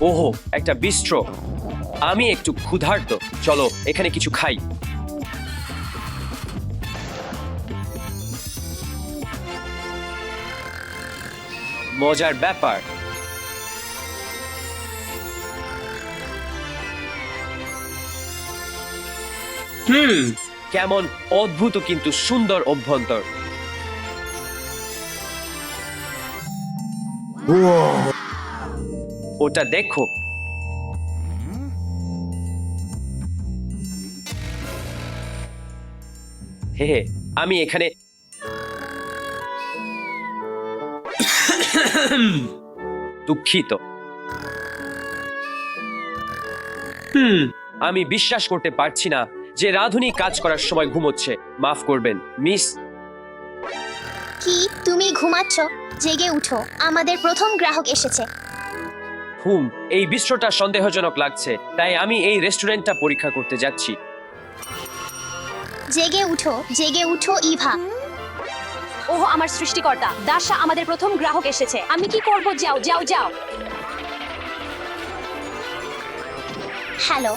ওহো, একটা বিস্ট্রো। আমি একটু ক্ষুধার্ত। চলো এখানে কিছু খাই। মজার ব্যাপার। কেমন অদ্ভুত কিন্তু সুন্দর অভ্যন্তর। ওটা দেখো। হে হে, আমি এখানে দুঃখিত। আমি বিশ্বাস করতে পারছি না যে রাধুনী কাজ করার সময় ঘুমোচ্ছে। মাফ করবেন মিস। কি তুমি ঘুমাচ্ছ? জেগে উঠো, আমাদের প্রথম গ্রাহক এসেছে। এই বিস্ট্রোটা সন্দেহজনক লাগছে, তাই আমি এই রেস্টুরেন্টটা পরীক্ষা করতে যাচ্ছি। জেগে উঠো ইভা। ওহ আমার সৃষ্টিকর্তা, দাসা আমাদের প্রথম গ্রাহক এসেছে। আমি কি করব? যাও যাও যাও। হ্যালো,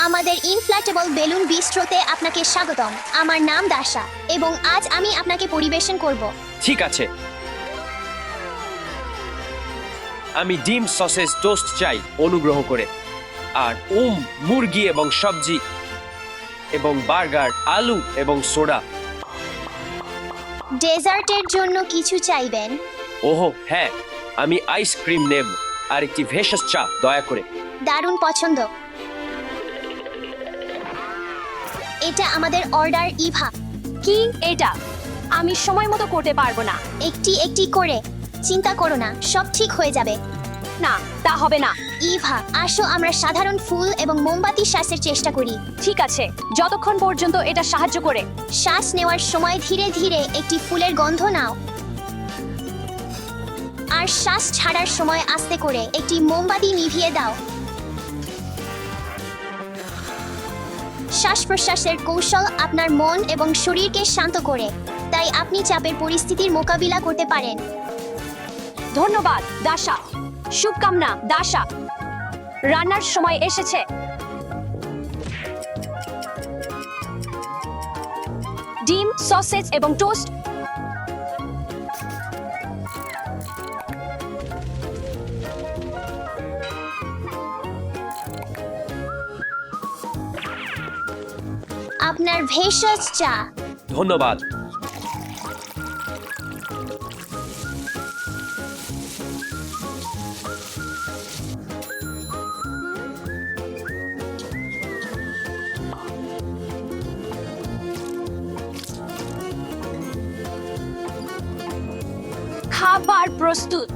আমাদের ইনফ্ল্যাটেবল বেলুন বিস্ট্রোতে আপনাকে স্বাগতম। আমার নাম দাসা এবং আজ আমি আপনাকে পরিবেশন করব। ঠিক আছে, আমি ডিম সসেজ টোস্ট চাই অনুগ্রহ করে। আর মুরগি এবং সবজি এবং বার্গার, আলু এবং সোডা। ডেজার্টের জন্য কিছু চাইবেন? ওহো হ্যাঁ, আমি আইসক্রিম নেব আর একটি ভেষজ চা দয়া করে। দারুণ পছন্দ। এটা আমাদের অর্ডার ইভা। কি এটা? আমি সময় মতো করতে পারবো না। একটি একটি করে। চিন্তা করো না, সব ঠিক হয়ে যাবে। না, তা হবে না। ইভা, আসো আমরা সাধারণ ফুল এবং মোমবাতি শ্বাসের চেষ্টা করি। ঠিক আছে, যতক্ষণ পর্যন্ত এটা সাহায্য করে। শ্বাস নেওয়ার সময় ধীরে ধীরে একটি ফুলের গন্ধ নাও, আর শ্বাস ছাড়ার সময় আস্তে করে একটি মোমবাতি নিভিয়ে দাও। শ্বাস প্রশ্বাসের কৌশল আপনার মন এবং শরীরকে শান্ত করে, তাই আপনি চাপের পরিস্থিতির মোকাবিলা করতে পারেন। ধন্যবাদ দাসা। শুভকামনা দাসা। রান্নার সময় এসেছে। ডিম, সসেজ এবং টোস্ট। আপনার ভেষজ চা। ধন্যবাদ। খাবার প্রস্তুত।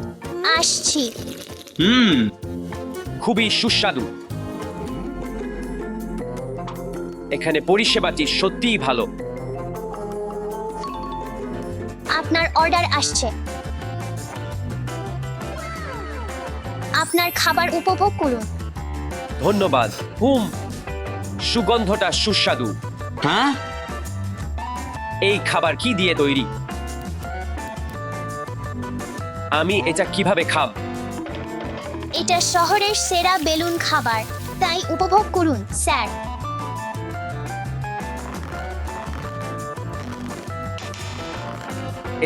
আসছি। খুবই সুস্বাদু। এখানে পরিষেবাটি সত্যিই ভালো। আপনার অর্ডার আসছে। আপনার খাবার উপভোগ করুন। ধন্যবাদ। সুগন্ধটা সুস্বাদু। এই খাবার কি দিয়ে তৈরি? আমি এটা কিভাবে খাব? এটা শহরের সেরা বেলুন খাবার, তাই উপভোগ করুন স্যার।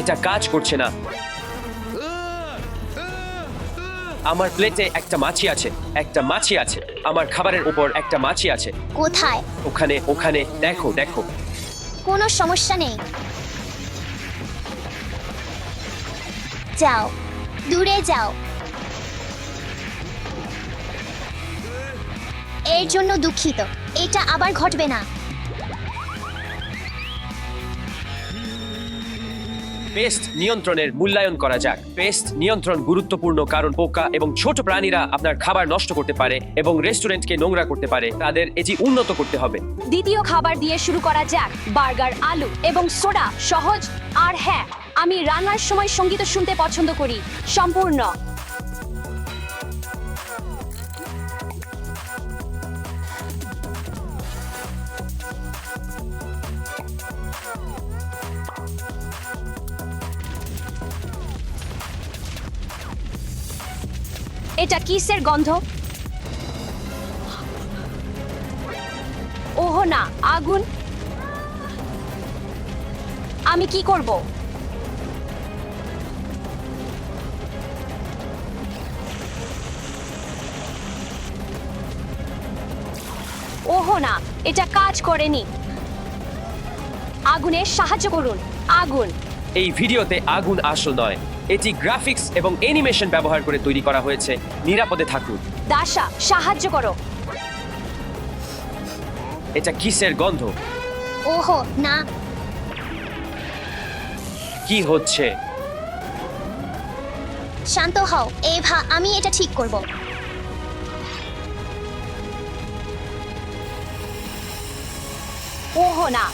এটা কাজ করছে না। আমার প্লেটে একটা মাছি আছে। আমার খাবারের উপর একটা মাছি আছে। কোথায়? ওখানে দেখো। কোনো সমস্যা নেই, যাও, দূরে যাও। এর জন্য দুঃখিত, এটা আবার ঘটবে না। পেস্ট নিয়ন্ত্রণের মূল্যায়ন করা যাক। পেস্ট নিয়ন্ত্রণ গুরুত্বপূর্ণ কারণ পোকা এবং ছোট প্রাণীরা আপনার খাবার নষ্ট করতে পারে এবং রেস্টুরেন্টকে নোংরা করতে পারে। তাদের এটি উন্নত করতে হবে। দ্বিতীয় খাবার দিয়ে শুরু করা যাক। বার্গার, আলু এবং সোডা, সহজ। আর হ্যাঁ, আমি রান্নার সময় সঙ্গীত শুনতে পছন্দ করি। সম্পূর্ণ। এটা কিসের গন্ধ? না, আগুন! আমি কি করব? ওহো না, এটা কাজ করেনি। আগুনে সাহায্য করুন, আগুন! এই ভিডিওতে আগুন আসল নয়, এটি গ্রাফিক্স এবং অ্যানিমেশন ব্যবহার করে তৈরি করা হয়েছে। নিরাপদে থাকুন। দাসা, সাহায্য করো। এটা কিসের গন্ধ? ওহো না, কি হচ্ছে? শান্ত হও এভা, আমি এটা ঠিক করব। ওহো না,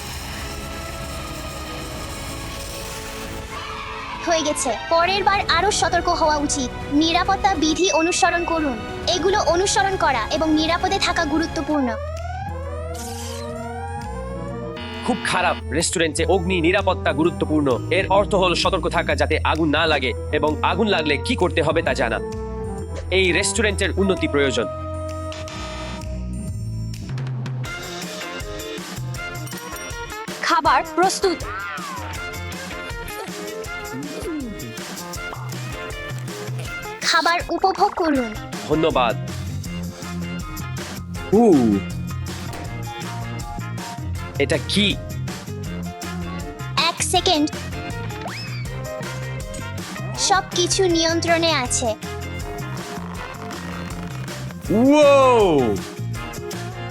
হয়ে গেছে। পরের বার আরো সতর্ক হওয়া উচিত। নিরাপত্তা বিধি অনুসরণ করুন। এগুলো অনুসরণ করা এবং নিরাপদে থাকা গুরুত্বপূর্ণ। খুব খারাপ। রেস্টুরেন্টে অগ্নি নিরাপত্তা গুরুত্বপূর্ণ। এর অর্থ হলো সতর্ক থাকা যাতে আগুন না লাগে, এবং আগুন লাগলে কি করতে হবে তা জানা। এই রেস্টুরেন্টের উন্নতি প্রয়োজন। খাবার প্রস্তুত। খাবার উপভোগ করুন। ধন্যবাদ। এটা কি? এক সেকেন্ড। সবকিছু নিয়ন্ত্রণে আছে।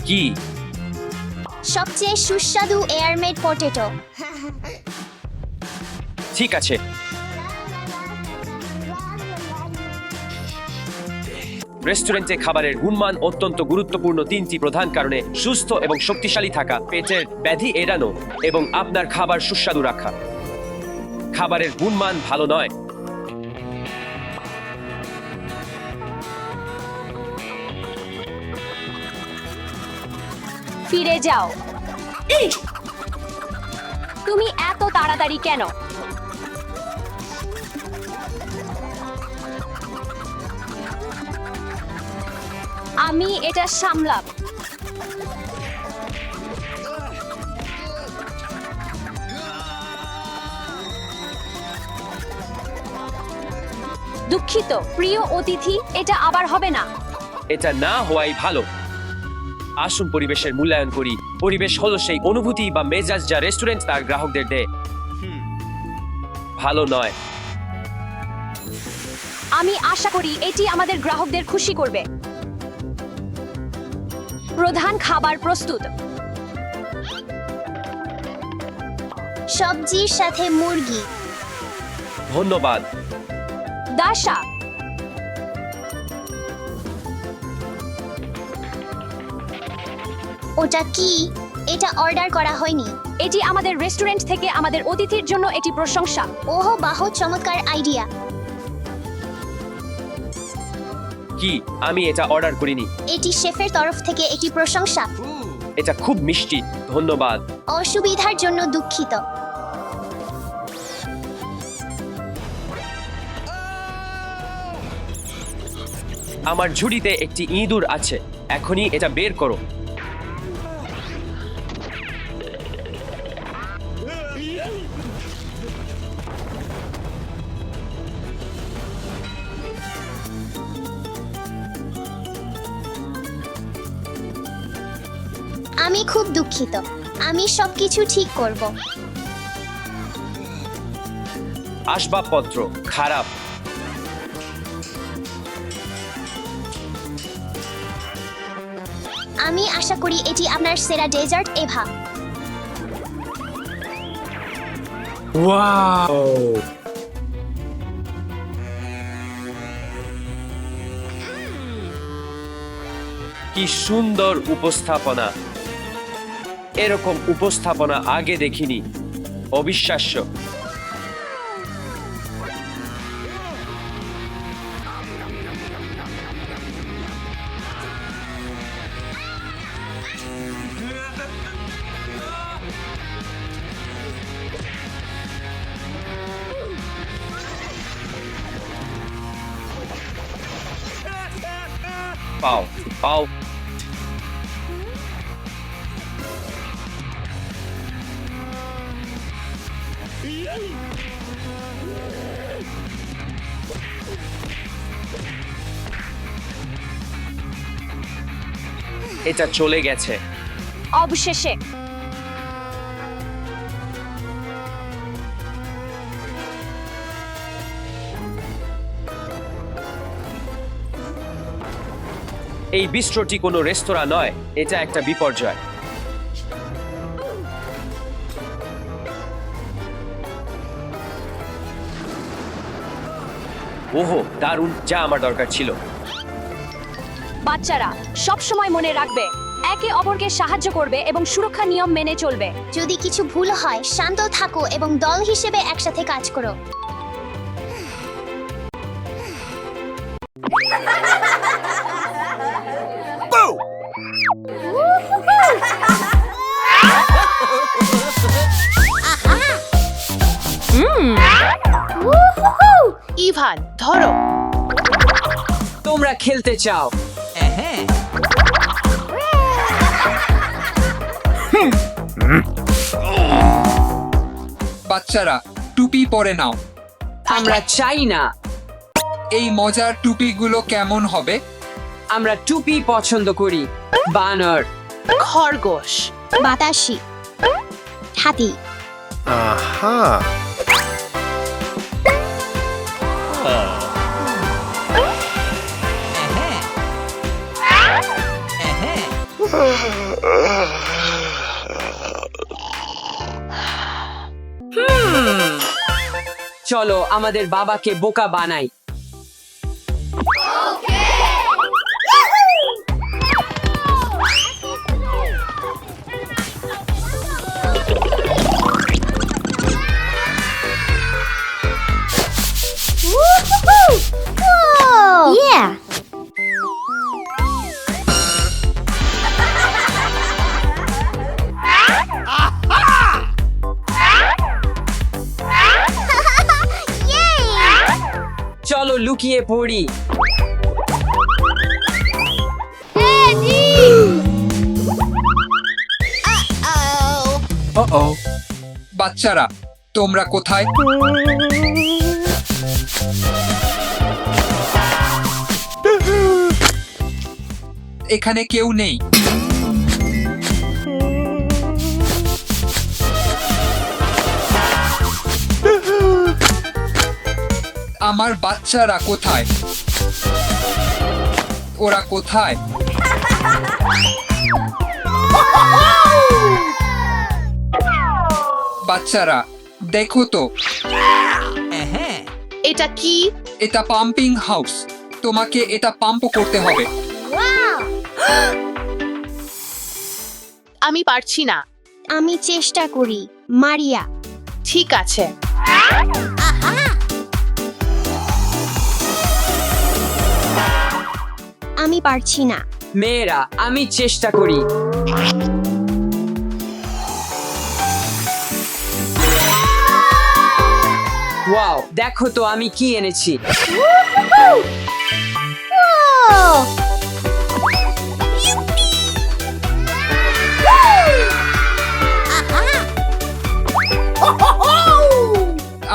কি? সবচেয়ে সুস্বাদু এয়ারমেড পটেটো। ঠিক আছে। রেস্টুরেন্টে খাবারের গুণমান অত্যন্ত গুরুত্বপূর্ণ। তিনটি প্রধান কারণে: সুস্থ এবং শক্তিশালী থাকা, পেটের ব্যাধি এড়ানো, এবং আপনার খাবার সুস্বাদু রাখা। খাবারের গুণমান ভালো নয়। ফিরে যাও। তুমি এত তাড়াতাড়ি কেন? আমি এটা সামলাব। দুঃখিত প্রিয় অতিথি, এটা আবার হবে না। এটা না হওয়াই ভালো। আসুন পরিবেশের মূল্যায়ন করি। পরিবেশ হলো সেই অনুভূতি বা মেজাজ যা রেস্টুরেন্ট তার গ্রাহকদের দেয়। ভালো নয়। আমি আশা করি এটি আমাদের গ্রাহকদের খুশি করবে। প্রধান খাবার প্রস্তুত। সবজির সাথে মুরগি। ধন্যবাদ। দাসা, ওটা কি? এটা অর্ডার করা হয়নি। এটি আমাদের রেস্টুরেন্ট থেকে আমাদের অতিথির জন্য এটি প্রশংসা। ওহো বাহ, চমৎকার আইডিয়া। কি? আমি এটা অর্ডার করিনি। এটি শেফের তরফ থেকে একটি প্রশংসা। এটা খুব মিষ্টি। ধন্যবাদ। অসুবিধার জন্য দুঃখিত। আমার ঝুড়িতে একটি ইঁদুর আছে। এখনই এটা বের করো। আমি খুব দুঃখিত। আমি সবকিছু ঠিক করব। আসবাবপত্র খারাপ। আমি আশা করি এটি আপনার সেরা ডেজার্ট এভা। কি সুন্দর উপস্থাপনা! এরকম উপস্থাপনা আগে দেখিনি। অবিশ্বাস্য। পাও পাও। এটা চলে গেছে। অবশেষে এই বিস্ট্রোটি কোনো রেস্তোরাঁ নয়, এটা একটা বিপর্যয়। ওহো, দারুণ, যা আমার দরকার ছিল। বাচ্চারা সব সময় মনে রাখবে, একে অপরকে সাহায্য করবে এবং সুরক্ষা নিয়ম মেনে চলবে। যদি কিছু ভুল হয় শান্ত থাকো এবং দল হিসেবে একসাথে কাজ করো। ইভান ধরো। তোমরা খেলতে চাও? বাচ্চারা টুপি পরে নাও। আমরা চাই না। এই মজার টুপিগুলো কেমন হবে? আমরা টুপি পছন্দ করি। বানর, খরগোশ, বাতাসি, হাতি। Aha. চলো আমাদের বাবাকে বোকা বানাই। Yeah. চলো লুকিয়ে পড়ি। বাচ্চারা তোমরা কোথায়? এখানে কেউ নেই। আমার বাচ্চারা কোথায়? ওরা কোথায়? বাচ্চারা দেখো তো, এটা কি? এটা পাম্পিং হাউস। তোমাকে এটা পাম্প করতে হবে। আমি পারছি না। আমি চেষ্টা করি, মারিয়া। ঠিক আছে। আমি পারছি না। মেয়েরা, আমি চেষ্টা করি। ওয়াও, দেখো তো আমি কি এনেছি।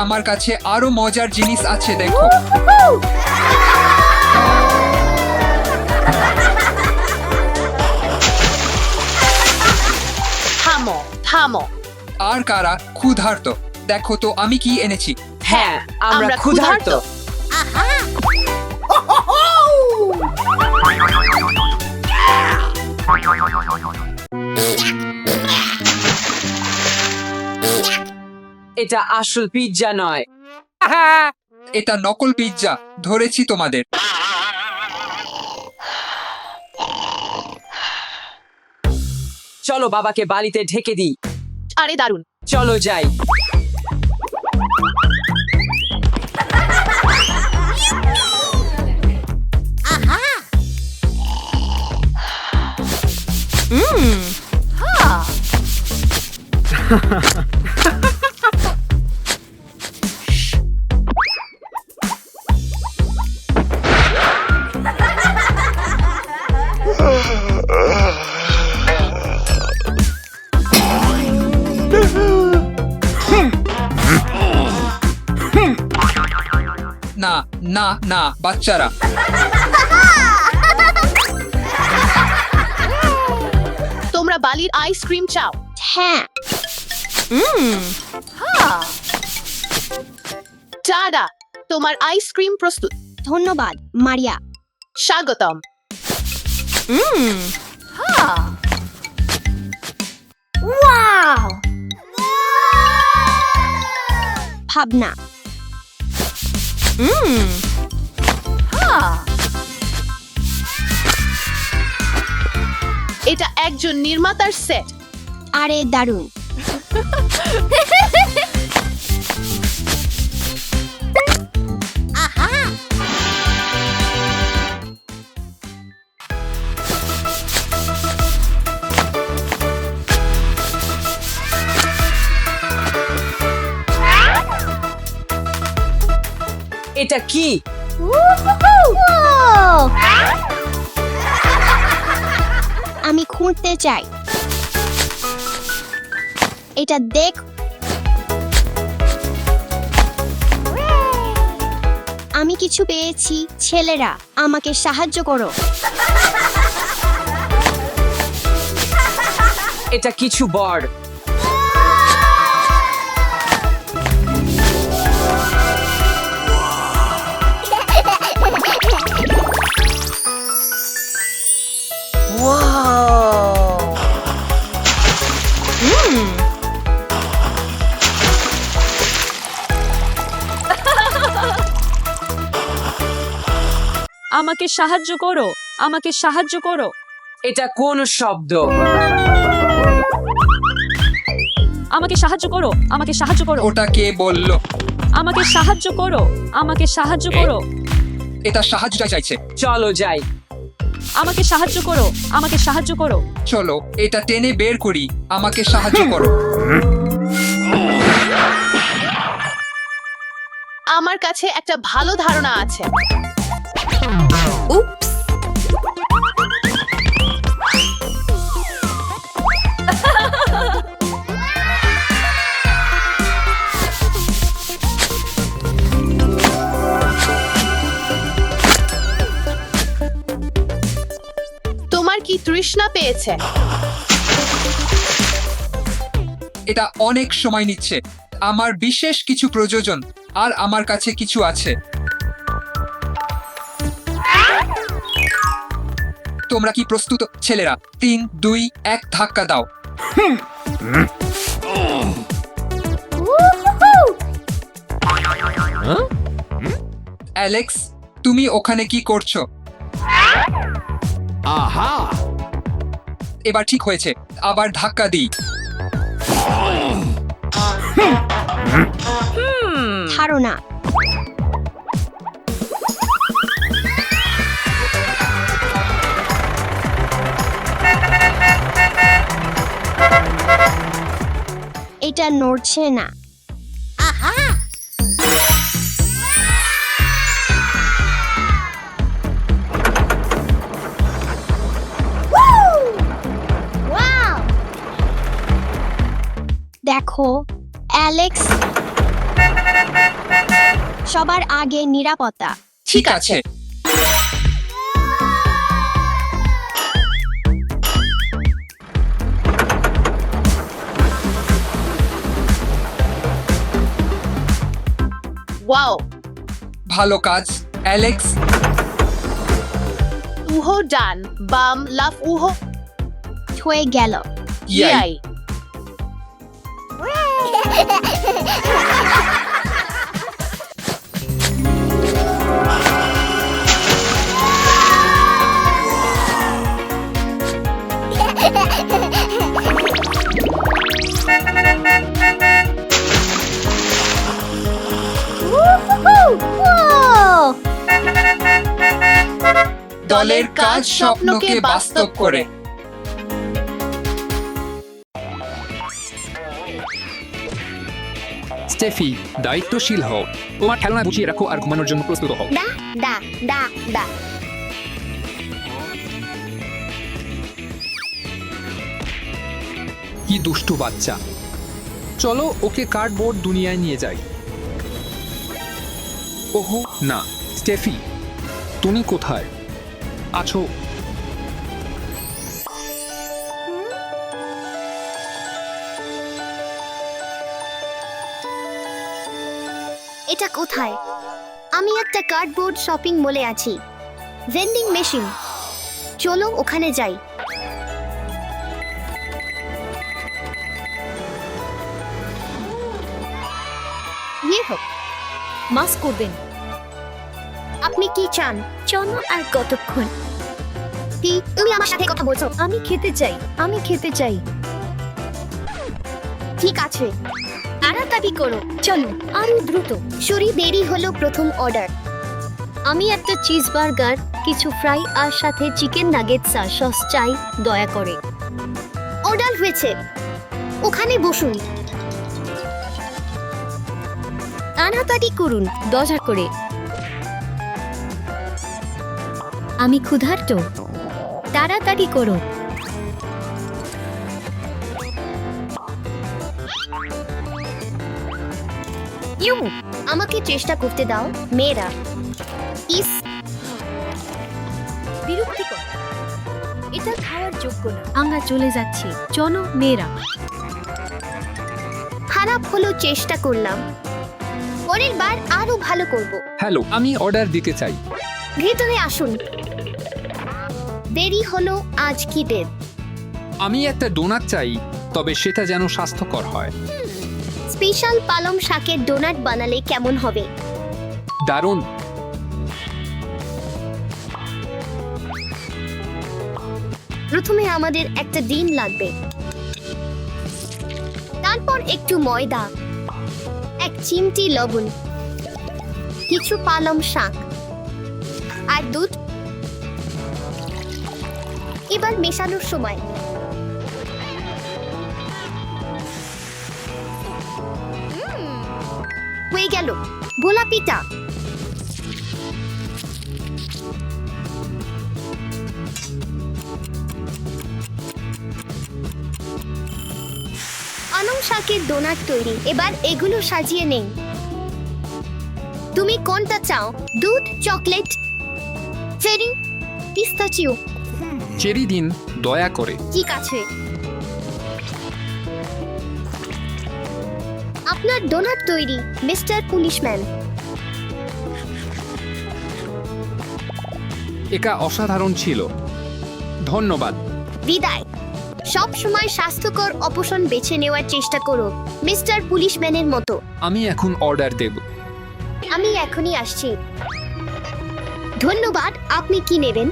আমার কাছে আরো মজার জিনিস আছে, দেখো। থামো থামো। আর কারা ক্ষুধার্ত? দেখো তো আমি কি এনেছি। হ্যাঁ, আমরা ক্ষুধার্ত। এটা আসল পিৎজা নয়। এটা নকল পিৎজা। ধরেছি তোমাদের। চলো বাবাকে বালিতে ঢেকে দিই। আরে দারুণ। চলো যাই। না না বাচ্চারা। তোমরা বালির আইসক্রিম চাও? হ্যাঁ, টাডা, তোমার আইসক্রিম প্রস্তুত। ধন্যবাদ মারিয়া। স্বাগতম। ওয়াও! ভাবনা। এটা একজন নির্মাতার সেট। আরে দারুণ। এটা কি? আমি খুঁজতে চাই। এটা দেখ। আমি কিছু পেয়েছি। ছেলেরা, আমাকে সাহায্য করো। এটা কিছু বড়। আমাকে সাহায্য করো, আমাকে সাহায্য করো। এটা কোন শব্দ? আমাকে সাহায্য করো, আমাকে সাহায্য করো। ওটা কে বলল? আমাকে সাহায্য করো, আমাকে সাহায্য করো। এটা সাহায্য চাইছে। চলো যাই। আমাকে সাহায্য করো, আমাকে সাহায্য করো। চলো এটা টেনে বের করি। আমাকে সাহায্য করো। আমার কাছে একটা ভালো ধারণা আছে। তোমার কি তৃষ্ণা পেয়েছে? এটা অনেক সময় নিচ্ছে। আমার বিশেষ কিছু প্রয়োজন আর আমার কাছে কিছু আছে। তোমরা কি প্রস্তুত ছেলেরা? 3, 2, 1 ধাক্কা দাও। অ্যালেক্স, তুমি ওখানে কি করছো? এবার ঠিক হয়েছে। আবার ধাক্কা দিই। ধারণা। এটা নড়ছে না। দেখো অ্যালেক্স, সবার আগে নিরাপত্তা। ঠিক আছে। ওয়াও, ভালো কাজ অ্যালেক্স। উহো ডান, বাম, লাফ উহো। হয়ে গেল। ইয়াই। দলের কাজ স্বপ্নকে বাস্তব করে। স্টেফি, দায়িত্বশীল হও। তোমার খেলনা গুছিয়ে রাখো আর ঘুমানোর জন্য প্রস্তুত হও। দা দা দা দা। কি দুষ্টু বাচ্চা। চলো ওকে কার্ডবোর্ড দুনিয়ায় নিয়ে যাই। ওহো না, স্টেফি, তুমি কোথায় আছো? এটা কোথায়? আমি একটা কার্ডবোর্ড শপিং মলে আছি। ভেন্ডিং মেশিন, চলো ওখানে যাই। ইয়ে হোক, মাস করবেন। আপনি কি চান? চলো আর কতক্ষণ? কি তুমি আমার সাথে কথা বলছো? আমি খেতে চাই। ঠিক আছে, তাড়াতাড়ি করো, চলো আরো দ্রুত। শুরি দেরি হলো প্রথম অর্ডার। আমি একটা চিজ বার্গার, কিছু ফ্রাই আর সাথে চিকেন নাগেটস আর সস চাই দয়া করে। অর্ডার হয়েছে, ওখানে বসুন। তাড়াতাড়ি করুন দয়া করে, আমি ক্ষুধার্ত। তাড়াতাড়ি করো। আমাকে চেষ্টা করতে দাও মেয়েরা। ইস, বিরক্তিকর, এটা খাওয়ার যোগ্য না। আমরা চলে যাচ্ছি, চলো মেয়েরা। খারাপ হলো, চেষ্টা করলাম, পরের বার আরো ভালো করব। হ্যালো, আমি অর্ডার দিতে চাই। ভেতরে আসুন। দেরি হলো, আজ কি ডেট? আমি একটা ডোনাট চাই, তবে সেটা যেন স্বাস্থ্যকর হয়। স্পেশাল পালং শাকের ডোনাট বানালে কেমন হবে? দারুণ। প্রথমে আমাদের একটা ডিম লাগবে, তারপর একটু ময়দা, এক চিমটি লবণ, কিছু পালং শাক আর দুধ। এবার মেশানোর সময় হয়ে গেল ভোলা পিঠা। পালং শাকের ডোনাট তৈরি। এবার এগুলো সাজিয়ে নেই। তুমি কোনটা চাও? দুধ, চকলেট, চেরি, পিস্তাচিও? চেরি দিন দয়া করে। ঠিক আছে, আপনার ডোনাট তৈরি মিস্টার পুলিশম্যান। এটা অসাধারণ ছিল, ধন্যবাদ। বিদায়। সব সময় স্বাস্থ্যকর অপশন বেছে নেওয়ার চেষ্টা করো মিস্টার পুলিশম্যানের মতো। আমি এখন অর্ডার দেব। আমি এখনই আসছি। ধন্যবাদ। আপনি কি নেবেন?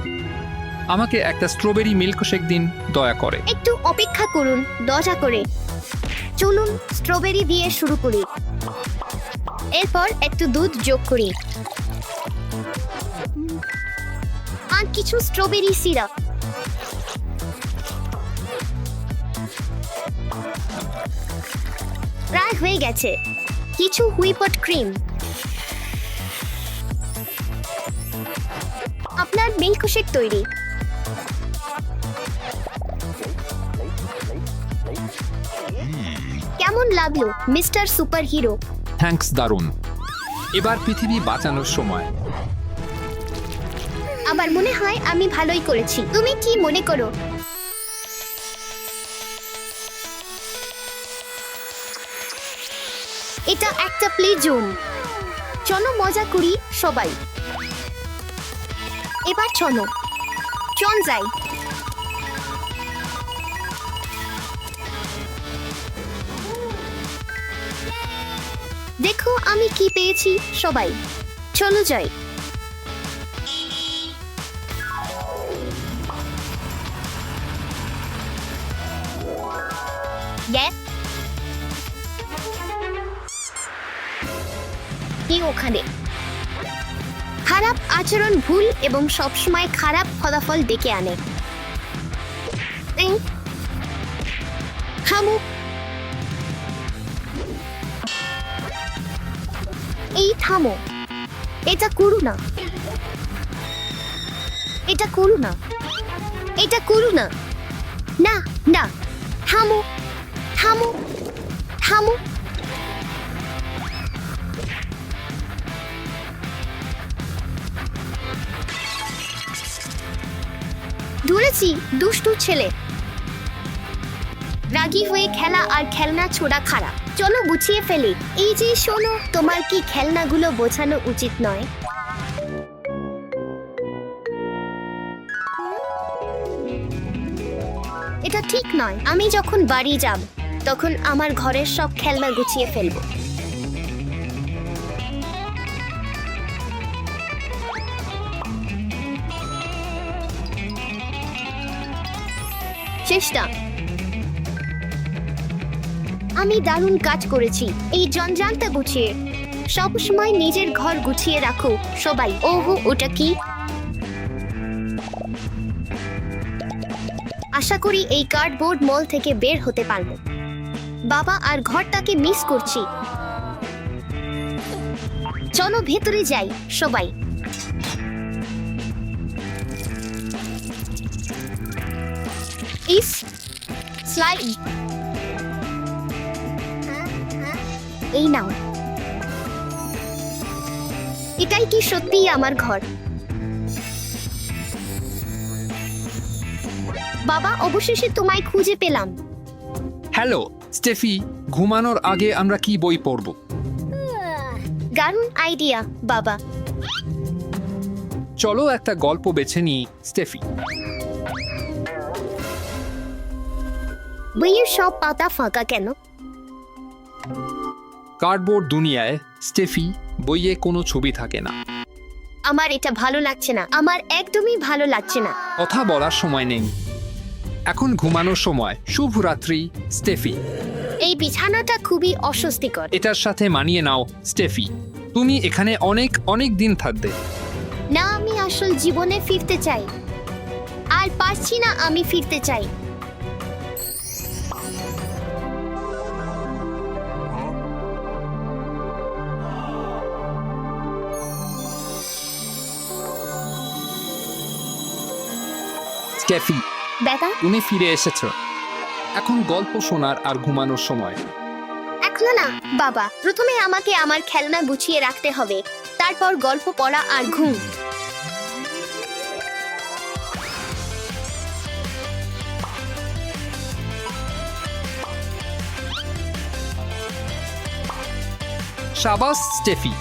আমাকে একটা স্ট্রবেরি মিল্কশেক দিন দয়া করে। একটু অপেক্ষা করুন দয়া করে। চলুন স্ট্রবেরি দিয়ে শুরু করি, এরপর একটু দুধ যোগ করি আর কিছু স্ট্রবেরি সিরাপ। প্রায় হয়ে গেছে। কিছু হুইপড ক্রিম। আপনার মিল্কশেক তৈরি। কেমন লাগলো মিস্টার সুপার হিরো? থ্যাঙ্কস, দারুণ। এবার পৃথিবী বাঁচানোর সময়। আমার মনে হয় আমি ভালোই করেছি। তুমি কি মনে করো? এটা একটা প্লে জোন। চলো মজা করি সবাই। এবার চলো চল যাই। দেখো আমি কি পেয়েছি সবাই। চলো যাই। কি ওখানে? খারাপ আচরণ ভুল এবং সবসময় খারাপ ফলাফল ডেকে আনে। থামো। এই থামো। এটা করু না, এটা করু না, এটা করু না। না না, থামো থামো থামো। পেয়েছি, দুষ্টু ছেলে। রাগী হয়ে খেলা আর খেলনা ছোড়া খারাপ। চলো গুছিয়ে ফেলি। এই যে শোনো, তোমার কি খেলনাগুলো বোঝানো উচিত নয়? এটা ঠিক নয়। আমি যখন বাড়ি যাব তখন আমার ঘরের সব খেলনা গুছিয়ে ফেলবো। চেষ্টা। আমি দারুণ কাজ করেছি। এই জঞ্জালটা গুছিয়ে সবসময় নিজের ঘর গুছিয়ে রাখো সবাই। ওহো, ওটা কি? আশা করি এই কার্ডবোর্ড মল থেকে বের হতে পারবো। বাবা আর ঘরটাকে মিস করছি। চলো ভেতরে যাই সবাই। ইস, স্লাইড। এই নাও। এটাই কি সত্যিই আমার ঘর? বাবা, অবশেষে তোমায় খুঁজে পেলাম। হ্যালো স্টেফি, ঘুমানোর আগে আমরা কি বই পড়ব? দারুণ আইডিয়া বাবা। চলো একটা গল্প বেছে নিই স্টেফি। বইয়ের সব পাতা ফাঁকা কেন? কার্ডবোর্ড দুনিয়ায় স্টেফি, বইয়ে কোনো ছবি থাকে না। আমার এটা ভালো লাগছে না। আমার একদমই ভালো লাগছে না। কথা বলার সময় নেই, এখন ঘুমানোর সময়। শুভরাত্রি স্টেফি। এই বিছানাটা খুবই অস্বস্তিকর। এটার সাথে মানিয়ে নাও স্টেফি, তুমি এখানে অনেক অনেক দিন থাকবে। না, আমি আসল জীবনে ফিরতে চাই। আর পারছি না, আমি ফিরতে চাই। স্টেফি, বেটা, তুমি ফিরে এসেছো। এখন গল্প শোনার আর ঘুমানোর সময়। এখনো না বাবা। প্রথমে আমাকে আমার খেলনা গুছিয়ে রাখতে হবে, তারপর গল্প পড়া আর ঘুম। শাবাশ স্টেফি,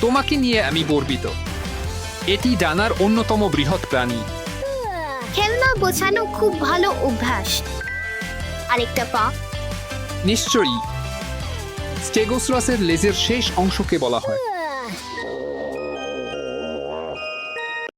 তোমাকে নিয়ে আমি গর্বিত। এটি ডানার অন্যতম বৃহৎ প্রাণী। খেলনা গোছানো খুব ভালো অভ্যাস। আরেকটা পা। নিশ্চয়ই, স্টেগোসরাসের লেজের শেষ অংশকে বলা হয়।